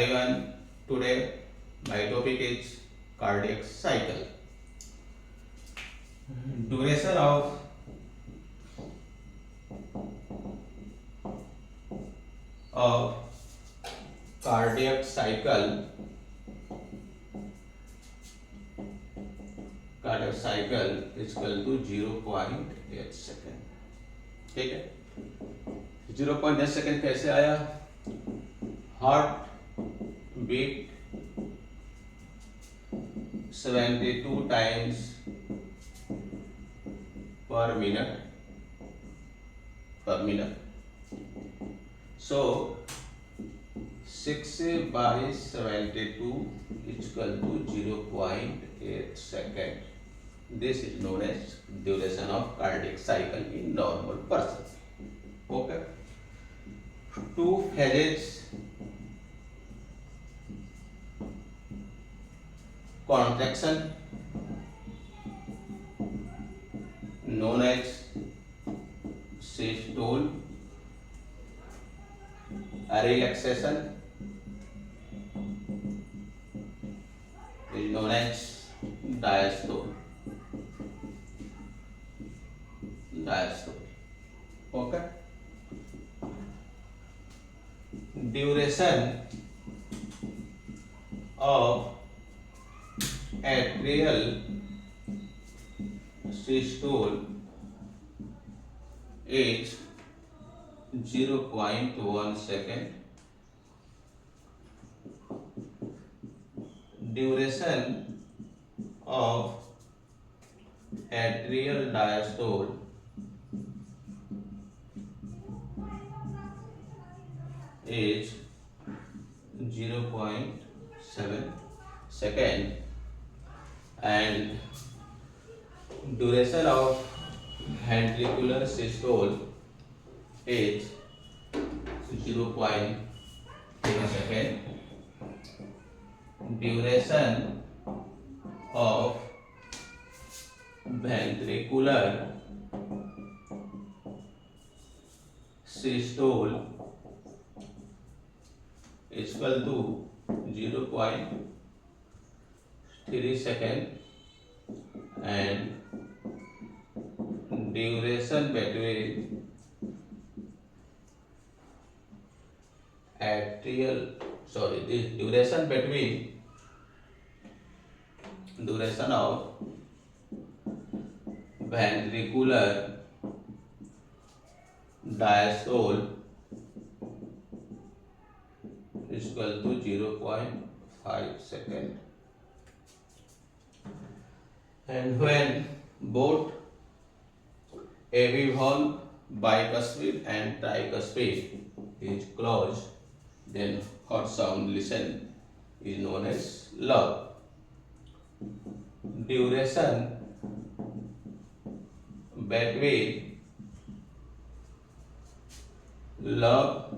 everyone. Today my topic is cardiac cycle. Duration of cardiac cycle is equal to 0.8 second. ठीक है. 0.8 second कैसे आया? Heart beat 72 times per minute. So 6 by 72 is equal to 0.8 second. This is known as duration of cardiac cycle in normal person. Okay. Two phases contraction known as systole, relaxation is known as diastole. Okay. Duration of atrial systole is 0.1 second. Duration of atrial diastole is 0.7 second, and duration of ventricular systole is 0.3 second. Duration of ventricular systole is equal to 0.3 second, and duration between duration of ventricular diastole is equal to 0.5 second. And when both AV valve, bicuspid and tricuspid is closed, then hot sound listen is known as love. Duration between love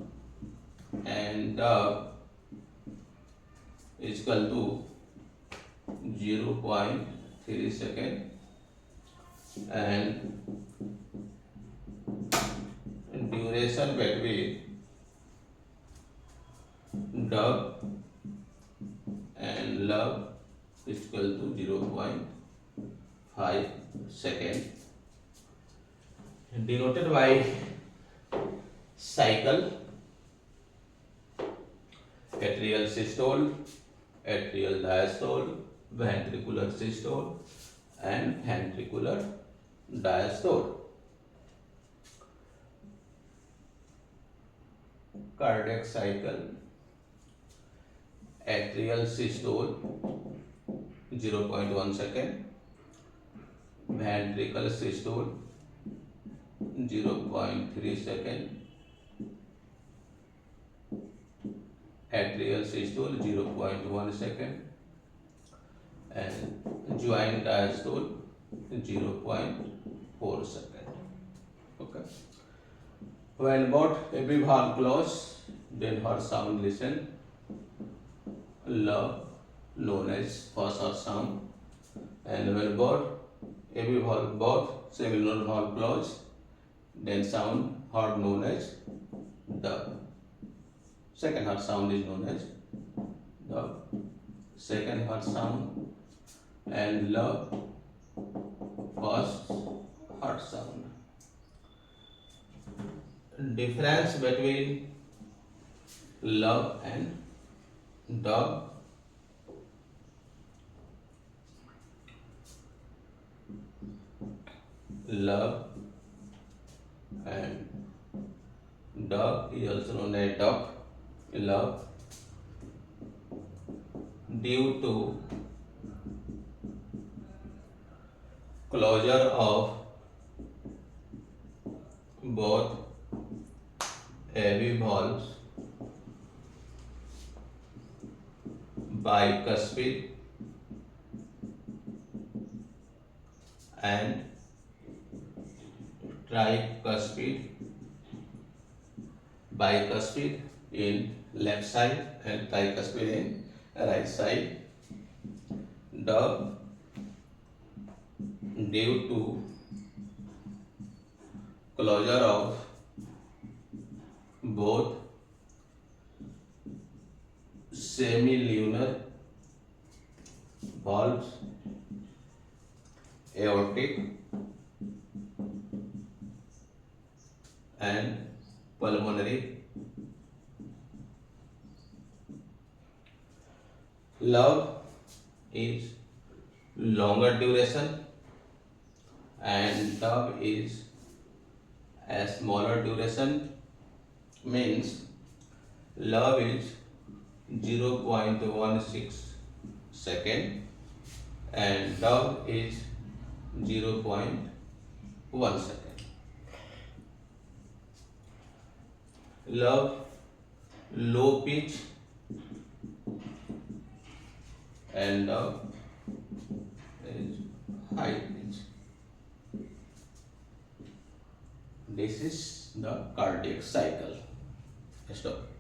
and dove is equal to 0.3 second, and duration between dove and love is equal to 0.5 second, denoted by cycle: atrial systole, atrial diastole, ventricular systole and ventricular diastole. Cardiac cycle: atrial systole 0.1 second, ventricular systole 0.3 second, atrial systole 0.1 second, and joint diastole 0.4 second. Okay. When both AV valve close, then her sound listen love known as first or sound, and when both AV valve, both semilunar valve close, then sound heard known as the second heart sound is known as second heart sound, and love, first heart sound. Difference between love and dog. Love and dog is also known as dog. Love, due to closure of both avivalves, bicuspid and tricuspid. Bicuspid in left side and tricuspid in right side. Dog, due to closure of both semilunar valves, aortic and pulmonary. Love is longer duration and dog is a smaller duration, means love is 0.16 second and dog is 0.1 second. Love low pitch and dog is high pitch. This is the cardiac cycle. Stop.